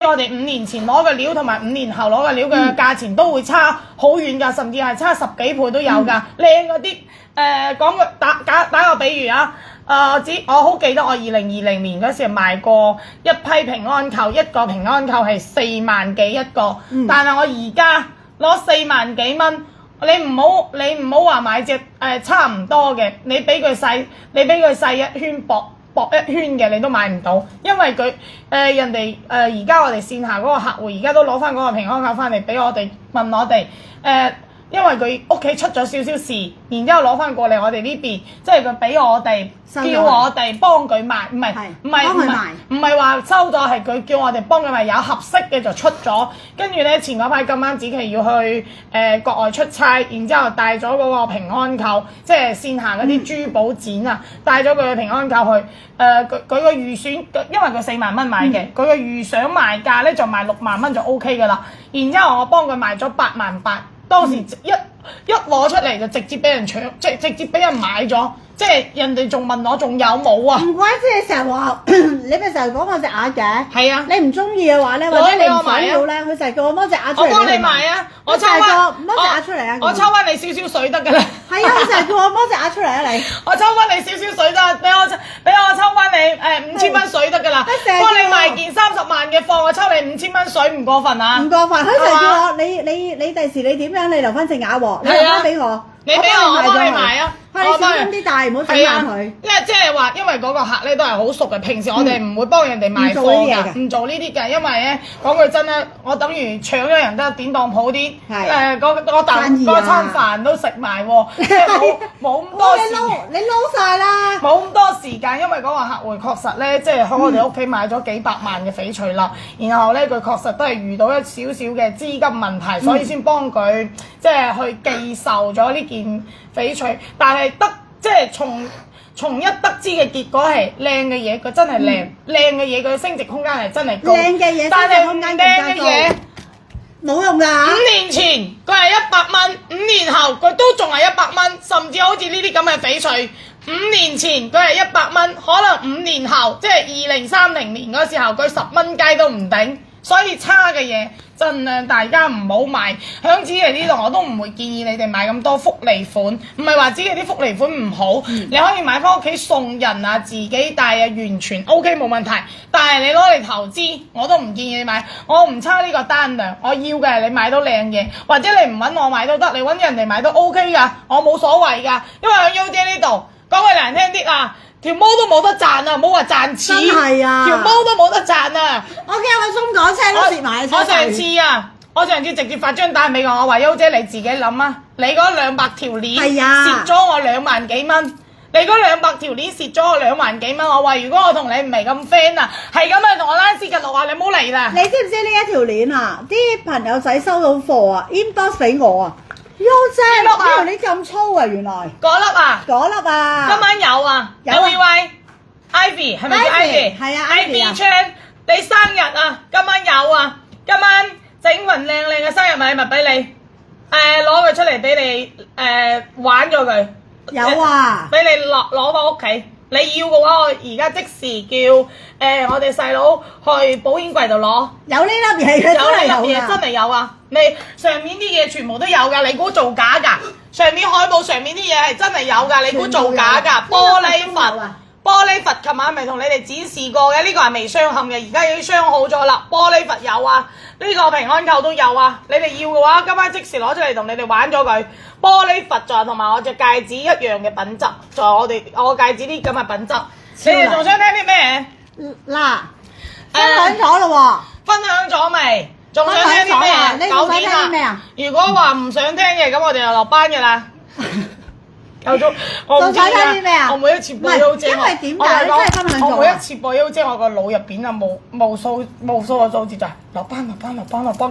我哋5年前攞嘅料同埋5年後攞嘅料嘅價錢都會差好遠㗎，甚至係差10幾倍都有㗎。靚嗰啲講個打個比喻啊，我好記得我2020年嗰時賣過一批平安扣，一個平安扣係4萬幾一個，但係我而家攞4萬幾蚊。你唔好話買隻差唔多嘅，你俾佢細一圈薄一圈嘅，你都買唔到，因為佢人哋而家我哋線下嗰個客戶而家都攞翻嗰個平安卡翻嚟俾我哋問我哋因為佢屋企出咗少少事，然之後攞翻過嚟我哋呢邊，即係佢俾我哋叫我哋幫佢賣，唔係話收咗，係佢叫我哋幫佢賣，有合適嘅就出咗。跟住咧前嗰排咁啱子期要去國外出差，然之後帶咗嗰個平安扣，即係線下嗰啲珠寶展啊，帶咗佢嘅平安扣去。佢個預選，因為佢4萬蚊買嘅，佢個預想賣價咧就賣6萬蚊就 O K 㗎啦。然之後我幫佢賣咗8萬8。當時一攞出嚟就直接俾人搶，即係直接俾人買咗，即係人哋仲問我仲有冇啊？唔怪之你成日話，你咪成日講我隻鴨嘅。係啊，你唔中意嘅話咧，或者你唔想要咧，佢就係叫我攞隻鴨出嚟。我幫你賣啊！我抽翻攞隻鴨出嚟啊！我抽翻你少少水得㗎啦。係啊，佢就係叫我攞隻鴨出嚟啊！你我抽翻你少少水得，俾我抽翻你5000蚊水得㗎啦。幫你賣件30萬嘅貨，我抽你5000蚊水唔過分啊？唔過分，佢就係叫我你第時你點樣？你留翻隻鴨喎，你留翻俾我。你俾我幫你賣啊！你小心啲大，唔好整爛佢。即係話，因為嗰個客咧都係好熟嘅，平時我哋唔會幫人哋賣貨㗎，唔做呢啲嘅，因為咧講句真咧，我等於搶咗人得典當鋪啲嗰餐飯都食埋喎，即係冇咁多時。你撈晒啦！冇咁多時間，因為嗰個客戶確實咧，即係喺我哋屋企買咗幾百萬嘅翡翠啦，然後咧佢確實都係遇到一少少嘅資金問題，所以先幫佢即係去寄售咗呢件翡翠，但係即係從一得知嘅結果係靚嘅嘢，佢真係靚嘅嘢，佢升值空間係真係高。靚嘅嘢，但係唔靚嘅嘢冇用㗎。5年前佢係100蚊，5年後佢都仲係100蚊，甚至好似呢啲咁嘅翡翠，5年前佢係100蚊，可能5年後即係2030年嗰時候，佢10蚊雞都唔頂。所以差嘅嘢盡量大家唔好買，響子嘅呢度我都唔會建議你哋買咁多福利款，唔係話指嘅啲福利款唔好，你可以買翻屋企送人啊，自己戴啊，完全 OK 冇問題。但係你攞嚟投資，我都唔建議你買。我唔差呢個單量，我要嘅係你買到靚嘢，或者你唔揾我買都得，你揾人哋買都 OK 㗎，我冇所謂㗎。因為喺 U 姐呢度講句難聽啲啊，條毛都冇得賺啊！唔好話賺錢，真係啊！條毛都冇得賺啊！我驚我中港車都蝕埋。我上次直接發張單俾我話優姐你自己諗啊！你嗰200條鏈蝕咗我2萬幾蚊，你嗰200條鏈蝕咗我2萬幾蚊。我話如果我同你唔係咁 friend 啊，係咁啊同我拉絲格路話你唔好嚟啦！你知唔知呢一條鏈啊？啲朋友仔收到貨啊 ，inbox 俾我啊！優姐，呢條鏈咁粗啊，原來嗰粒啊，今晚有啊，WY Ivy 係咪叫 Ivy？ 係啊 ，Ivy Chan 你生日啊，今晚有啊，今晚整份靚靚嘅生日禮物俾你，攞佢出嚟俾你玩咗佢，有啊，俾你攞翻屋企。你要嘅話，我而家即時叫我哋細佬去保險櫃度攞。有呢粒嘢嘅，有呢粒嘢真係有啊！你上面啲嘢全部都有㗎，你估造假㗎？上面海報上面啲嘢係真係有㗎，你估造假㗎？玻璃佛，琴晚咪同你哋展示過嘅，呢個係未鑲嵌嘅，而家已經鑲好咗啦。玻璃佛有啊，呢個平安扣都有啊。你哋要嘅話，今晚即時攞出嚟同你哋玩咗佢。玻璃佛就係同埋我隻戒指一樣嘅品質，就係我戒指啲咁嘅品質。你哋仲想聽啲咩？嗱，分享咗咯喎，分享咗未？仲想聽啲咩？9點啦。如果話唔想聽嘅，咁我哋就落班㗎啦。夠鐘，我唔知啊！我每一次播優姐，因為點解真係分享咗？我每一次播優姐，我個腦入邊啊無數個數字就係落班，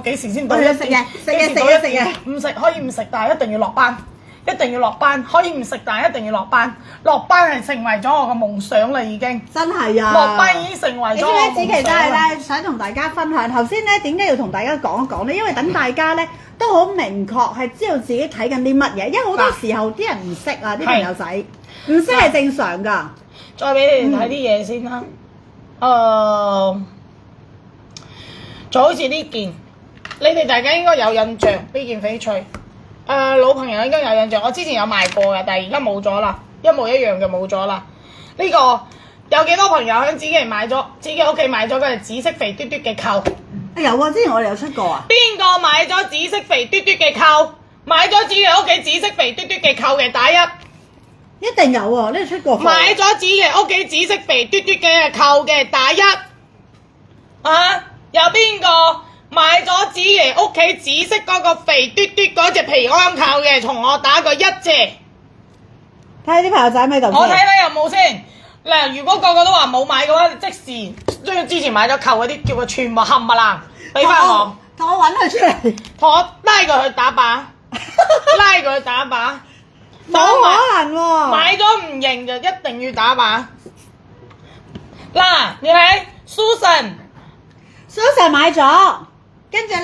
幾時先到？食嘢，唔食可以唔食，但係一定要落班，可以唔食，但係一定要落班。落班係成為咗我個夢想啦，已經。真係啊！落班已經成為咗我夢想。你知唔知子琪真係咧想同大家分享？頭先咧點解要同大家講一講咧？因為等大家咧都好明確係知道自己睇緊啲乜嘢，因為好多時候啲人唔識啊，啲朋友仔唔識係正常㗎。再俾你哋睇啲嘢先啦。就好似呢件，你哋大家應該有印象呢件翡翠。老朋友應該有印象，我之前有賣過嘅，但係而家冇咗啦，一模一樣嘅冇咗啦。呢個有幾多朋友喺自己買咗，自己屋企買咗嗰隻紫色肥嘟嘟嘅扣？有啊，之前我哋有出過啊。邊個買咗紫色肥嘟嘟嘅扣？買咗自己屋企紫色肥嘟嘟嘅扣嘅打一。一定有啊，呢度出過貨。買咗自己屋企紫色肥嘟嘟嘅扣嘅打一。啊！有邊個買咗子爺屋企紫色嗰個肥嘟嘟嗰隻皮安扣嘅，同我打個一字。睇下啲朋友仔喺咪度先。我睇睇有冇先。嗱，如果個個都話冇買嘅話，即時將之前買咗扣嗰啲叫佢全部冚唪唥俾翻我。同我揾佢出嚟。同我拉佢去打靶，拉佢去打靶。冇可能喎。買咗唔認就一定要打靶。嗱，你睇 Susan 買咗，跟住咧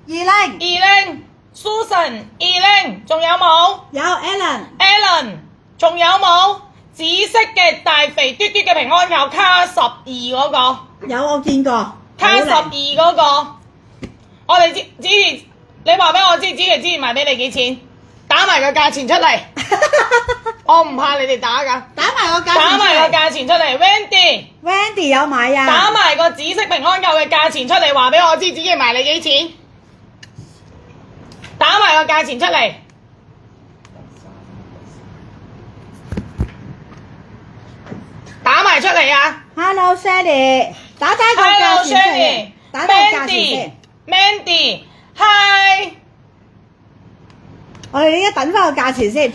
Elaine Susan Elaine 仲有冇？有 Alan 仲有冇？紫色嘅大肥嘟嘟嘅平安扣卡12嗰個，有我見過。卡12嗰個，我哋之前你話俾我知，之前賣俾你幾錢？打埋個價錢出嚟，我唔怕你哋打㗎。打埋個價錢出嚟 ，Wendy 有買啊。打埋個紫色平安扣嘅價錢出嚟，話俾我知，自己賣你幾錢？打埋個價錢出嚟，打埋出嚟啊 Hello Sally， 打低個價錢出嚟，打低個價錢先。Mandy，Hi。我哋而家等翻個價錢先。